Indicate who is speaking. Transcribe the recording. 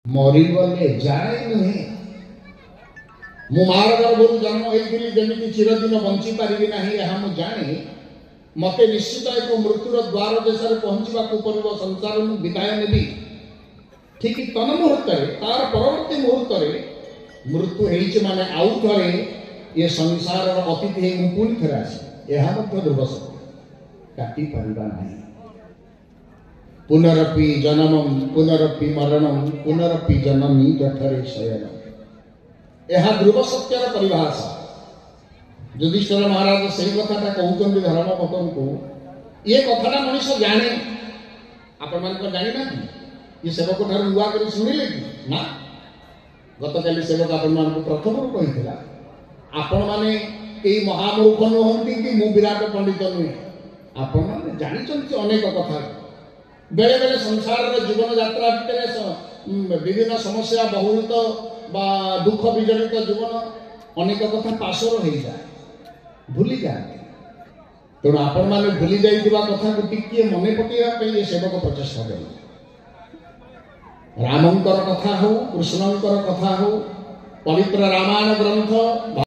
Speaker 1: मरीगले जाए नुहे मु मार गर्भर जन्म होती जमी चिरदिन बंची पारि ना जाने मते निश्चित एक मृत्युर द्वार देश पहुंचा पड़ो संसार विदाय नेबी ठीक तन मुहूर्त तार परवर्ती मुहूर्त मृत्यु होती माने आउ थे ये संसार अतिथि पुणी थे आसे यह ध्रुव सत्य काटी पारिबा नहीं पुनरपि जन्मम पुनरपि मरणम पुनरपि जननी जठरे शयनम यह ध्रुव सत्यर परिभाषा युधिष्ठिर महाराज से कथा कहते धर्मपतन को ये कथा मनुष्य जाने आपण मान जानी ना ये सेवक ठार नुआ कर शुणिले कि ना गत काली सेवक आपण मान प्रथम कही आपण माने कई महामूर्ख नुहंती कि मु विराट पंडित नुहे आपण माने जानी अनेक कथा बेले बेले संसार जीवन यात्रा भितर विभिन्न समस्या बहुलत बा दुख विजड़ित जीवन अनेक कथा पासर हो जाए भूली जाए तेणु आपण मैंने भूली जाइए कथा को टिके मन पकड़ा सेवक प्रचेषा करें रामंकर कथा हो कृष्णंकर कथा हो पवित्र रामायण ग्रंथ